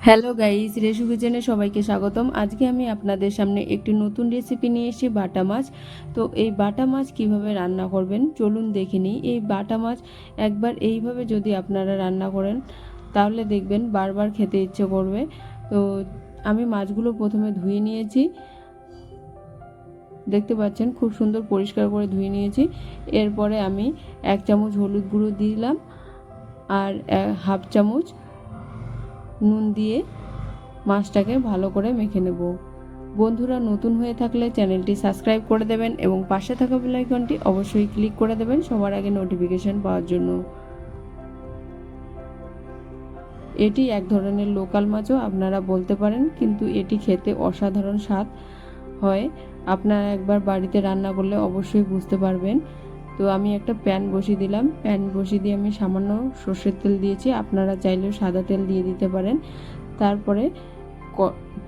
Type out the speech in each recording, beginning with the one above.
Hello guys, রেশু কিচেনে সবাইকে স্বাগতম। আজকে আমি আপনাদের সামনে একটি নতুন রেসিপি নিয়ে এসেছি, বাটা মাছ। তো এই বাটা মাছ কিভাবে রান্না করবেন চলুন দেখে নিই। এই বাটা মাছ একবার এইভাবে যদি আপনারা রান্না করেন তাহলে দেখবেন বারবার খেতে ইচ্ছে করবে। তো আমি মাছগুলো প্রথমে ধুয়ে নিয়েছি, দেখতে পাচ্ছেন খুব সুন্দর পরিষ্কার করে ধুয়ে নিয়েছি। এরপরে আমি 1 চামচ হলুদ গুঁড়ো দিলাম আর হাফ চামচ নুন দিয়ে মাছটাকে ভালো করে মেখে নেব। বন্ধুরা নতুন হয়ে থাকলে চ্যানেলটি সাবস্ক্রাইব করে দেবেন এবং পাশে থাকা বেল আইকনটি অবশ্যই ক্লিক করে দেবেন সবার আগে নোটিফিকেশন পাওয়ার জন্য। এটি এক ধরনের লোকাল মাছও আপনারা বলতে পারেন, কিন্তু এটি খেতে অসাধারণ স্বাদ হয়। আপনারা একবার বাড়িতে রান্না করলে অবশ্যই বুঝতে পারবেন। তো আমি একটা প্যান বসিয়ে দিলাম, প্যান বসিয়ে দিয়ে আমি সামান্য সর্ষের তেল দিয়েছি, আপনারা চাইলেও সাদা তেল দিয়ে দিতে পারেন। তারপরে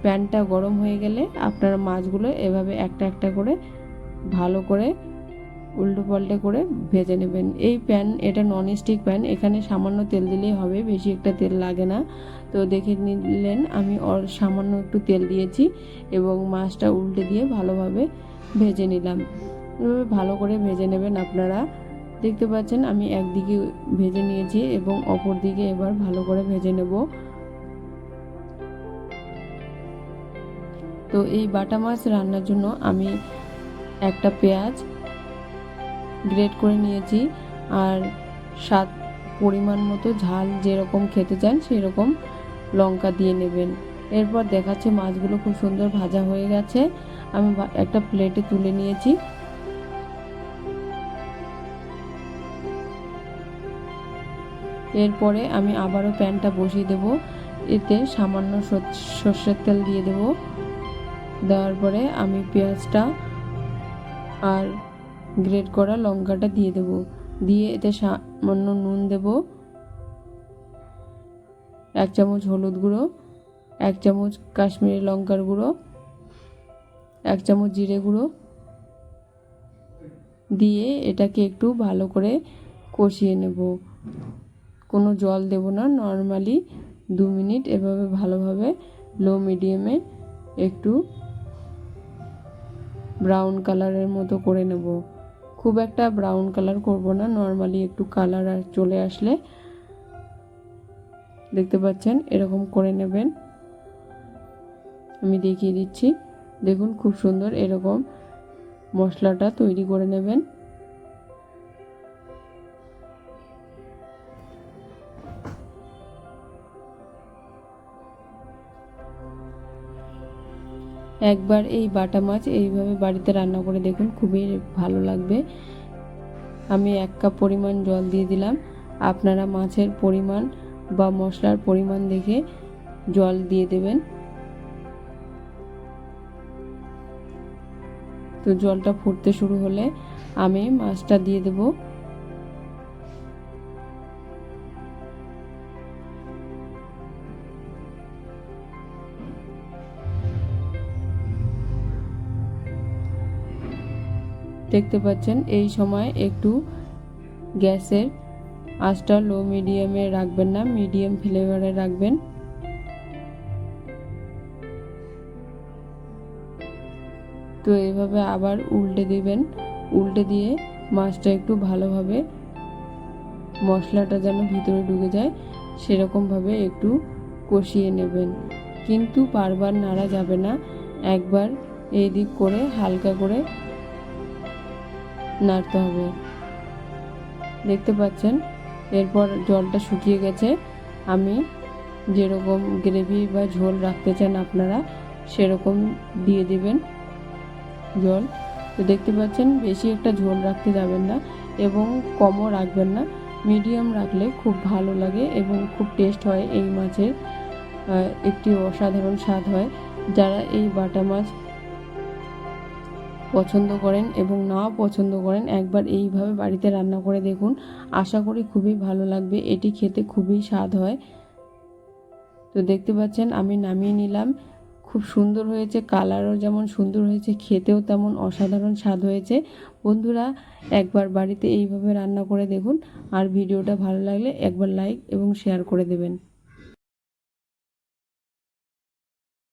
প্যানটা গরম হয়ে গেলে আপনারা মাছগুলো এভাবে একটা একটা করে ভালো করে উল্টো পাল্টে করে ভেজে নেবেন। এই প্যান এটা ননস্টিক প্যান, এখানে সামান্য তেল দিলেই হবে, বেশি একটা তেল লাগে না। তো দেখে নিলেন আমি সামান্য একটু তেল দিয়েছি এবং মাছটা উল্টে দিয়ে ভালোভাবে ভেজে নিলাম। এভাবে ভালো করে ভেজে নেবেন আপনারা। দেখতে পাচ্ছেন আমি একদিকে ভেজে নিয়েছি এবং অপর দিকে এবার ভালো করে ভেজে নেব। তো এই বাটা মাছ রান্নার জন্য আমি একটা পেঁয়াজ গ্রেট করে নিয়েছি আর স্বাদ পরিমাণ মতো ঝাল যেরকম খেতে চান সেই রকম লঙ্কা দিয়ে নেবেন। এরপর দেখাচ্ছে মাছগুলো খুব সুন্দর ভাজা হয়ে গেছে, আমি একটা প্লেটে তুলে নিয়েছি। এরপরে আমি আবারও প্যানটা বসিয়ে দেব, এতে সামান্য সর্ষের তেল দিয়ে দেব। দেওয়ার পরে আমি পেঁয়াজটা আর গ্রেট করা লঙ্কাটা দিয়ে দেব, দিয়ে এতে সামান্য নুন দেব, 1 চামচ হলুদ গুঁড়ো, 1 চামচ কাশ্মীরি লঙ্কার গুঁড়ো, 1 চামচ জিরে গুঁড়ো দিয়ে এটাকে একটু ভালো করে কষিয়ে নেব। কোনো জল দেব না, নর্মালি 2 মিনিট এভাবে ভালোভাবে লো মিডিয়ামে একটু ব্রাউন কালারের মতো করে নেব। খুব একটা ব্রাউন কালার করব না, নর্মালি একটু কালার চলে আসলে দেখতে পাচ্ছেন এরকম করে নেবেন। আমি দেখিয়ে দিচ্ছি, দেখুন খুব সুন্দর এরকম মশলাটা তৈরি করে নেবেন। একবার এই বাটা মাছ এইভাবে বাড়িতে রান্না করে দেখুন, খুবই ভালো লাগবে। আমি 1 কাপ পরিমাণ জল দিয়ে দিলাম, আপনারা মাছের পরিমাণ বা মশলার পরিমাণ দেখে জল দিয়ে দেবেন। তো জলটা ফুটতে শুরু হলে আমি মাছটা দিয়ে দেব। দেখতে পাচ্ছেন এই সময় একটু গ্যাসের আঁচটা লো মিডিয়ামে রাখবেন না, মিডিয়াম ফ্লেভারে রাখবেন। তো এইভাবে আবার উল্টে দিবেন, উল্টে দিয়ে মাছটা একটু ভালোভাবে মশলাটা যেন ভিতরে ঢুকে যায় সেরকমভাবে একটু কষিয়ে নেবেন, কিন্তু বারবার নাড়া যাবে না, একবার এই দিক করে হালকা করে নাড়তে হবে। দেখতে পাচ্ছেন এরপর জলটা শুকিয়ে গেছে, আমি যেরকম গ্রেভি বা ঝোল রাখতে চান আপনারা সেরকম দিয়ে দিবেন জল। তো দেখতে পাচ্ছেন বেশি একটা ঝোল রাখতে যাবেন না এবং কমও রাখবেন না, মিডিয়াম রাখলে খুব ভালো লাগে এবং খুব টেস্ট হয়। এই মাছের একটি অসাধারণ স্বাদ হয়। যারা এই বাটা মাছ পছন্দ করেন এবং নাও পছন্দ করেন একবার এইভাবে বাড়িতে রান্না করে দেখুন, আশা করি খুবই ভালো লাগবে, এটি খেতে খুবই স্বাদ হয়। তো দেখতে পাচ্ছেন আমি নামিয়ে নিলাম, খুব সুন্দর হয়েছে, কালারও যেমন সুন্দর হয়েছে খেতেও তেমন অসাধারণ স্বাদ হয়েছে। বন্ধুরা একবার বাড়িতে এইভাবে রান্না করে দেখুন, আর ভিডিওটা ভালো লাগলে একবার লাইক এবং শেয়ার করে দেবেন।